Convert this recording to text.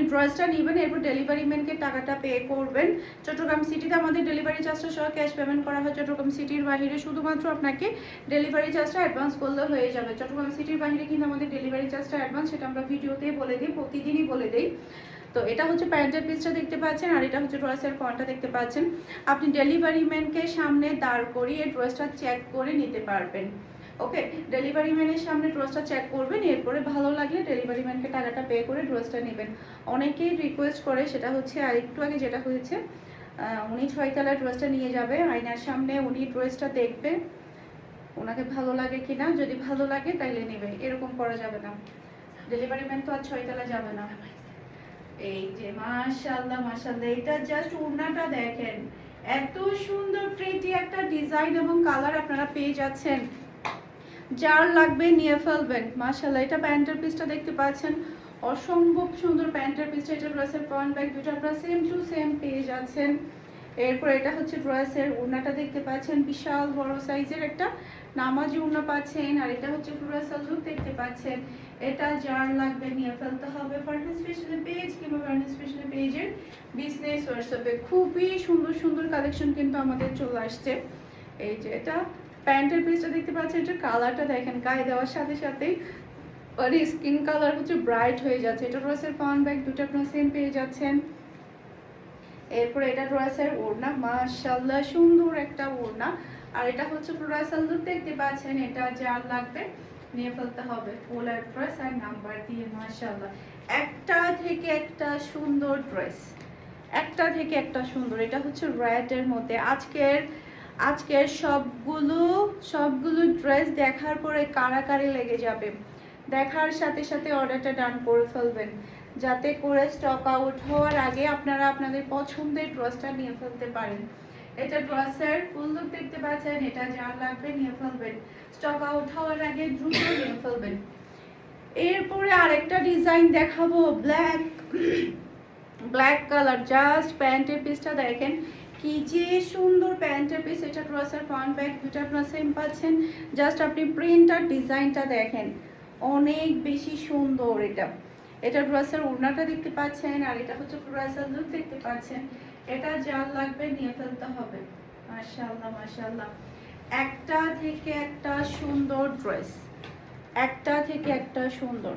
আপনি ড্রেসটা নেবেন, এরপর ডেলিভারি ম্যানকে টাকাটা পে করবেন। চট্টগ্রাম সিটিতে আমাদের ডেলিভারি চার্জটা সহ ক্যাশ পেমেন্ট করা হয়। চট্টগ্রাম সিটির বাইরে শুধুমাত্র আপনাকে ডেলিভারি চার্জটা অ্যাডভান্স করলে হয়ে যাবে। চট্টগ্রাম সিটির বাইরে কিন্তু আমাদের ডেলিভারি চার্জটা অ্যাডভান্স, সেটা আমরা ভিডিওতেই বলে দিই, প্রতিদিনই বলে দিই। তো এটা হচ্ছে প্যান্টের পিসটা দেখতে পাচ্ছেন, আর এটা হচ্ছে ড্রেসের ফ্রন্টটা দেখতে পাচ্ছেন। আপনি ডেলিভারি ম্যানকে সামনে দাঁড় করিয়ে ড্রেসটা চেক করে নিতে পারবেন। ওকে, ডেলিভারি ম্যানের সামনে ড্রেসটা চেক করবেন, এরপরে ভালো লাগলে ডেলিভারি ম্যানকে টাকাটা পে করে ড্রেসটা নেবেন। অনেকেই রিকোয়েস্ট করে, সেটা হচ্ছে আর একটু আগে যেটা হয়েছে, উনি 6 তলার ড্রেসটা নিয়ে যাবে, আয়নার সামনে উনি ড্রেসটা দেখবে ওনাকে ভালো লাগে কিনা, যদি ভালো লাগে তাইলে নেবে, এরকম করা যাবে না। ডেলিভারি ম্যান তো আর 6 তলা যাবে না। এই যে মাশাআল্লাহ মাশাআল্লাহ, এটা জাস্ট ওড়নাটা দেখেন, এত সুন্দর প্রিটি একটা ডিজাইন এবং কালার আপনারা পেয়ে যাচ্ছেন। যার লাগবে নিয়ে ফেলবেন। মাশাআল্লাহ, এটা প্যান্টের পিসটা দেখতে পাচ্ছেন, অসম্ভব সুন্দর প্যান্টের পিসটা। এটা ড্রেসের ফ্রন্ট ব্যাক দুটো আপনারা সেম টু সেম পেয়ে যাচ্ছেন। এরপর এটা হচ্ছে ড্রেসের ওড়নাটা দেখতে পাচ্ছেন, বিশাল বড় সাইজের একটা নামাজি ওড়না পাচ্ছেন, আর এটা হচ্ছে ড্রেসের লুক দেখতে পাচ্ছেন। এটা যার লাগবে নিয়ে ফেলতে হবে ফারহান স্পেশাল পেজ কিংবা ফারহান স্পেশাল পেজের বিজনেস হোয়াটসঅ্যাপে। খুবই সুন্দর সুন্দর কালেকশন কিন্তু আমাদের চলে আসছে। এই যে এটা প্যান্টের পিসটা দেখতে পাচ্ছেন, এটা কালারটা দেখেন, গায়ে দেওয়ার সাথে সাথেই আর স্কিন কালার হচ্ছে ব্রাইট হয়ে যাচ্ছে। এটা ড্রেসের ফ্রন্ট ব্যাক দুটো আপনারা সেম পেয়ে যাচ্ছেন। এরপর এটা ড্রেসের ওড়না, মাশাআল্লাহ সুন্দর একটা ওড়না, আর এটা হচ্ছে ড্রেসের লুক দেখতে পাচ্ছেন। এটা যার লাগবে নিয়ে ফেলতে হবে ফুল অ্যাড্রেস আর নাম্বার দিয়ে। মাশাআল্লাহ, একটা থেকে একটা সুন্দর ড্রেস, একটা থেকে একটা সুন্দর। এটা হচ্ছে রেডের মধ্যে। আজকের সবগুলো ড্রেস দেখার পরে কারাকারি লেগে যাবে, দেখার সাথে সাথে অর্ডারটা ডান করে ফেলবেন, যাতে করে স্টক আউট হওয়ার আগে আপনারা আপনাদের পছন্দের ড্রেসটা নিয়ে ফেলতে পারেন। এটা ড্রেসের ফুল লুক দেখতে পাচ্ছেন, এটা যার লাগবে নিয়ে ফেলবেন, স্টক আউট হওয়ার আগে দ্রুত নিয়ে ফেলবেন। এরপরে আরেকটা ডিজাইন দেখাবো, ব্ল্যাক কালার। জাস্ট প্যান্টের পিসটা দেখেন, কি যে সুন্দর প্যান্টের পিস। এটা ড্রেসের ফ্রন্ট ব্যাক দুটো আপনারা সেম পাচ্ছেন। জাস্ট আপনি প্রিন্টার ডিজাইনটা দেখেন, অনেক বেশি সুন্দর। এটা ড্রেসের ওড়নাটা দেখতে পাচ্ছেন, আর এটা হচ্ছে ড্রেসের লুক দেখতে পাচ্ছেন। এটা যার লাগবে নিয়ে ফেলতে হবে। মাশাআল্লাহ মাশাআল্লাহ, একটা থেকে একটা সুন্দর ড্রেস, একটা থেকে একটা সুন্দর।